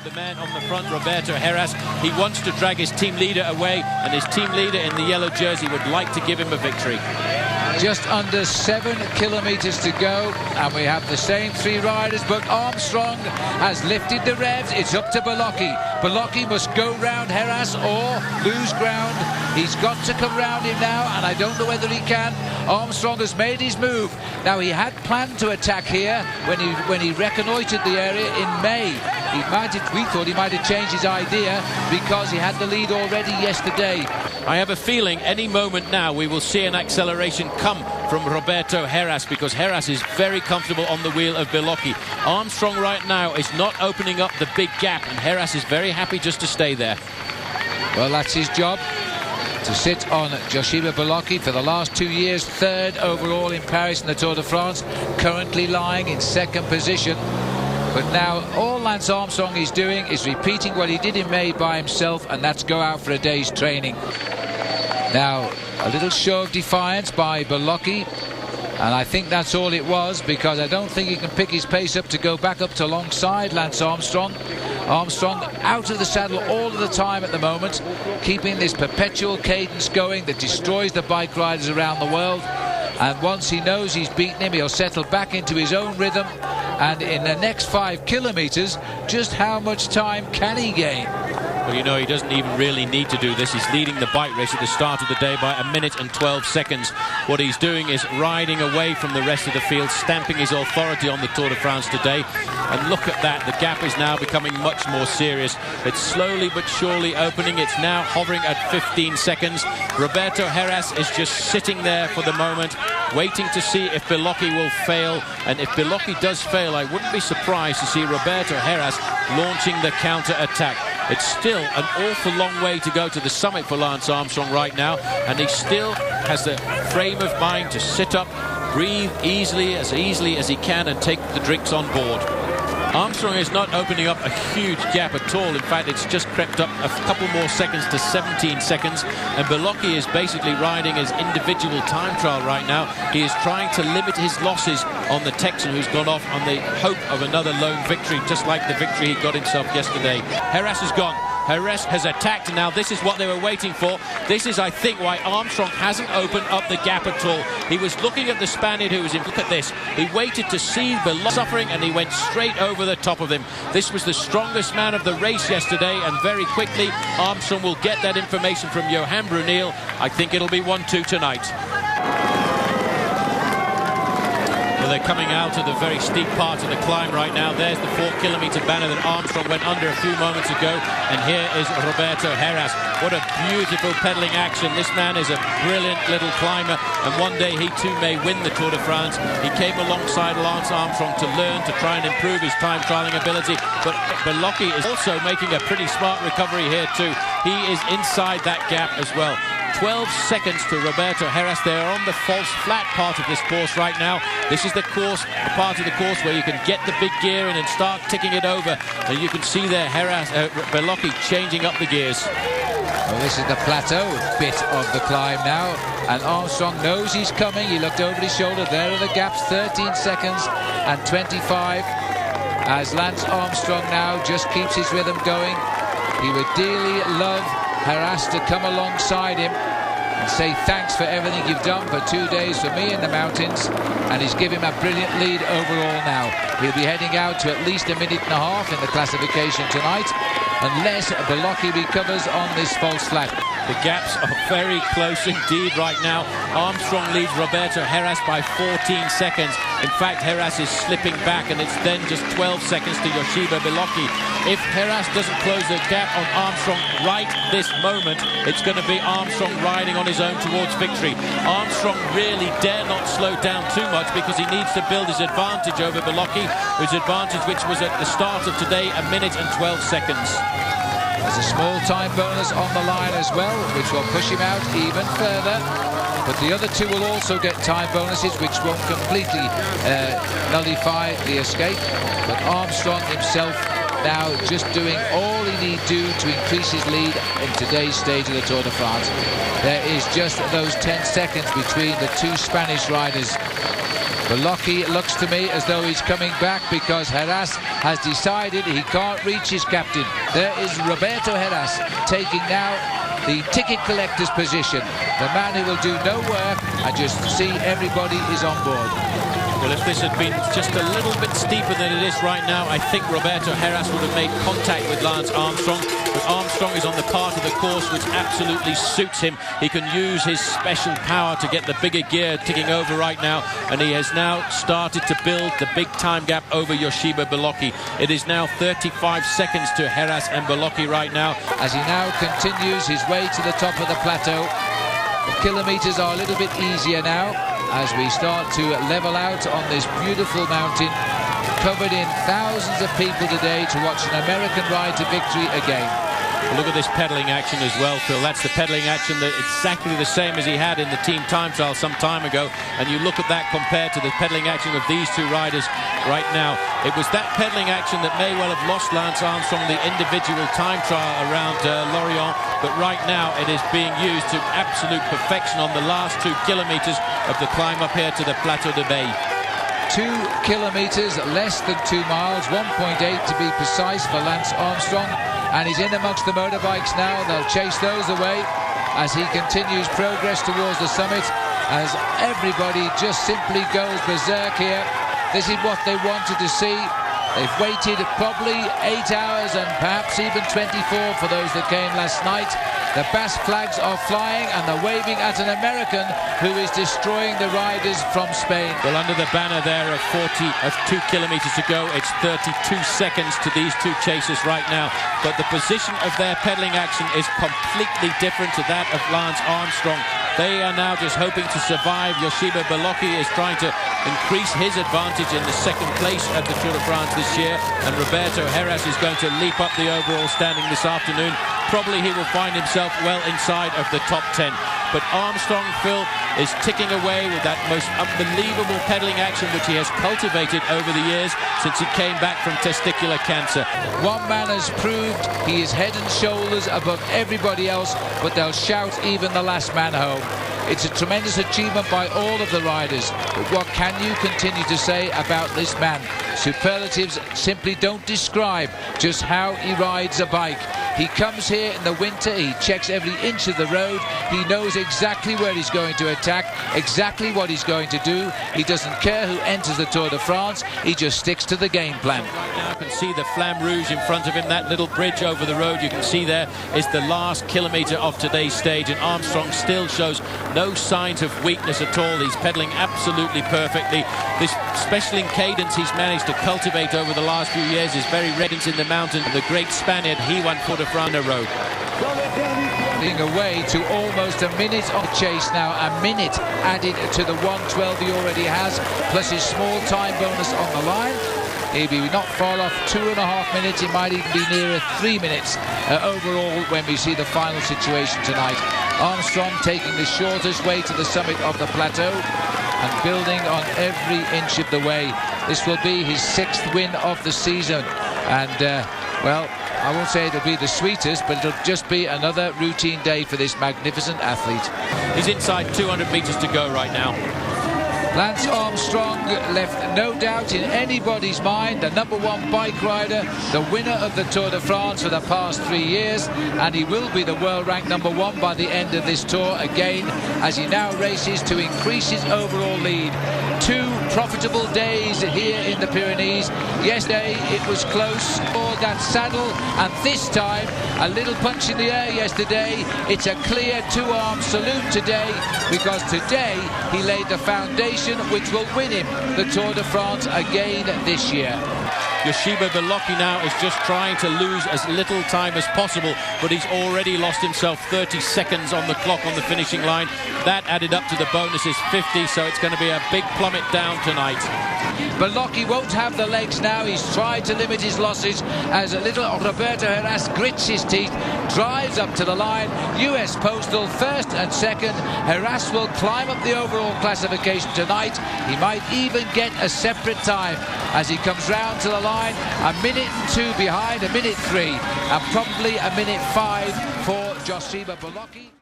The man on the front, Roberto Heras, he wants to drag his team leader away, and his team leader in the yellow jersey would like to give him a victory. Just under 7 kilometers to go, and we have the same 3 riders, but Armstrong has lifted the revs. It's up to Beloki. Beloki must go round Heras or lose ground. He's got to come round him now, and I don't know whether he can. Armstrong has made his move. Now, he had planned to attack here when he reconnoitred the area in May. We thought he might have changed his idea because he had the lead already yesterday. I have a feeling any moment now we will see an acceleration come from Roberto Heras, because Heras is very comfortable on the wheel of Beloki. Armstrong right now is not opening up the big gap, and Heras is very happy just to stay there. Well, that's his job, to sit on Joseba Beloki for the last 2 years, 3rd overall in Paris in the Tour de France, currently lying in 2nd position. But now all Lance Armstrong is doing is repeating what he did in May by himself, and that's go out for a day's training. Now, a little show of defiance by Beloki, and I think that's all it was, because I don't think he can pick his pace up to go back up to alongside Lance Armstrong. Armstrong out of the saddle all of the time at the moment, keeping this perpetual cadence going that destroys the bike riders around the world. And once he knows he's beaten him, he'll settle back into his own rhythm. And in the next 5 kilometers, just how much time can he gain? Well, you know, he doesn't even really need to do this. He's leading the bike race at the start of the day by 1 minute and 12 seconds. What he's doing is riding away from the rest of the field, stamping his authority on the Tour de France today. And look at that, the gap is now becoming much more serious. It's slowly but surely opening. It's now hovering at 15 seconds. Roberto Heras is just sitting there for the moment, waiting to see if Beloki will fail. And if Beloki does fail, I wouldn't be surprised to see Roberto Heras launching the counter-attack. It's still an awful long way to go to the summit for Lance Armstrong right now, and he still has the frame of mind to sit up, breathe easily as he can, and take the drinks on board. Armstrong is not opening up a huge gap at all. In fact, it's just crept up a couple more seconds to 17 seconds. And Beloki is basically riding his individual time trial right now. He is trying to limit his losses on the Texan, who's gone off on the hope of another lone victory, just like the victory he got himself yesterday. Heras is gone. Heras has attacked, and now this is what they were waiting for. This is, I think, why Armstrong hasn't opened up the gap at all. He was looking at the Spaniard who was in. Look at this. He waited to see Beloki suffering, and he went straight over the top of him. This was the strongest man of the race yesterday, and very quickly Armstrong will get that information from Johan Brunel. I think it'll be 1-2 tonight. Well, they're coming out of the very steep part of the climb right now. There's the 4-kilometer banner that Armstrong went under a few moments ago. And here is Roberto Heras. What a beautiful pedaling action. This man is a brilliant little climber, and one day he too may win the Tour de France. He came alongside Lance Armstrong to learn, to try and improve his time trialing ability. But Beloki is also making a pretty smart recovery here too. He is inside that gap as well. 12 seconds to Roberto Heras. They are on the false flat part of this course right now. This is the part of the course where you can get the big gear in and start ticking it over. And you can see there Beloki changing up the gears. Well, this is the plateau bit of the climb now, and Armstrong knows he's coming. He looked over his shoulder. There are the gaps, 13 seconds and 25, as Lance Armstrong now just keeps his rhythm going. He would dearly love Heras to come alongside him and say thanks for everything you've done for 2 days for me in the mountains, and he's given him a brilliant lead overall now. He'll be heading out to at least 1.5 minutes in the classification tonight, unless Beloki recovers on this false flat. The gaps are very close indeed right now. Armstrong leads Roberto Heras by 14 seconds. In fact, Heras is slipping back, and it's then just 12 seconds to Joseba Beloki. If Heras doesn't close the gap on Armstrong right this moment, it's going to be Armstrong riding on his own towards victory. Armstrong really dare not slow down too much, because he needs to build his advantage over Beloki, his advantage which was at the start of today 1 minute and 12 seconds. There's a small time bonus on the line as well, which will push him out even further. But the other two will also get time bonuses, which won't completely nullify the escape. But Armstrong himself now just doing all he need do to increase his lead in today's stage of the Tour de France. There is just those 10 seconds between the two Spanish riders. Beloki looks to me as though he's coming back because Heras has decided he can't reach his captain. There is Roberto Heras taking now the ticket collector's position, the man who will do no work and just see everybody is on board. Well, if this had been just a little bit steeper than it is right now, I think Roberto Heras would have made contact with Lance Armstrong. But Armstrong is on the part of the course which absolutely suits him. He can use his special power to get the bigger gear ticking over right now. And he has now started to build the big time gap over Joseba Beloki. It is now 35 seconds to Heras and Beloki right now. As he now continues his way to the top of the plateau, the kilometres are a little bit easier now as we start to level out on this beautiful mountain, covered in thousands of people today to watch an American ride to victory again. Look at this pedalling action as well, Phil. That's the pedalling action that exactly the same as he had in the team time trial some time ago. And you look at that compared to the pedalling action of these two riders right now. It was that pedalling action that may well have lost Lance Armstrong the individual time trial around Lorient. But right now it is being used to absolute perfection on the last 2 kilometres of the climb up here to the Plateau de Beille. 2 kilometres, less than 2 miles, 1.8 to be precise for Lance Armstrong. And he's in amongst the motorbikes now. They'll chase those away as he continues progress towards the summit, as everybody just simply goes berserk here. This is what they wanted to see. They've waited probably 8 hours and perhaps even 24 for those that came last night. The Basque flags are flying and they're waving at an American who is destroying the riders from Spain. Well, under the banner there of 2 kilometres to go, it's 32 seconds to these two chasers right now. But the position of their pedalling action is completely different to that of Lance Armstrong. They are now just hoping to survive. Joseba Beloki is trying to increase his advantage in the second place at the Tour de France this year, and Roberto Heras is going to leap up the overall standing this afternoon. Probably he will find himself well inside of the top 10. But Armstrong, Phil, is ticking away with that most unbelievable pedalling action which he has cultivated over the years since he came back from testicular cancer. One man has proved he is head and shoulders above everybody else, but they'll shout even the last man home. It's a tremendous achievement by all of the riders, but what can you continue to say about this man? Superlatives simply don't describe just how he rides a bike. He comes here in the winter, he checks every inch of the road, he knows exactly where he's going to attack, exactly what he's going to do. He doesn't care who enters the Tour de France, he just sticks to the game plan. Right now you can see the Flamme Rouge in front of him, that little bridge over the road you can see there is the last kilometre of today's stage, and Armstrong still shows no signs of weakness at all. He's pedalling absolutely perfectly. This special cadence he's managed to cultivate over the last few years is very reddened in the mountain. The great Spaniard, he won Tour de France road. Being away to almost a minute of chase now, a minute added to the 1:12 he already has, plus his small time bonus on the line. He'll be not far off 2.5 minutes, he might even be nearer 3 minutes overall when we see the final situation tonight. Armstrong taking the shortest way to the summit of the plateau and building on every inch of the way. This will be his 6th win of the season, and well, I won't say it'll be the sweetest, but it'll just be another routine day for this magnificent athlete. He's inside 200 metres to go right now. Lance Armstrong left no doubt in anybody's mind, the #1 bike rider, the winner of the Tour de France for the past 3 years, and he will be the world ranked #1 by the end of this tour again, as he now races to increase his overall lead. 2 profitable days here in the Pyrenees. Yesterday it was close for that saddle, and this time a little punch in the air yesterday. It's a clear 2-arm salute today, because today he laid the foundation which will win him the Tour de France again this year. Joseba Beloki now is just trying to lose as little time as possible, but he's already lost himself 30 seconds on the clock on the finishing line. That added up to the bonus is 50, so it's going to be a big plummet down tonight. Beloki won't have the legs now. He's tried to limit his losses as a little Roberto Heras grits his teeth, drives up to the line. US Postal first and second. Heras will climb up the overall classification tonight. He might even get a separate time as he comes round to the line. 1 minute and 2 behind, 1 minute 3, and probably 1 minute 5 for Joseba Beloki.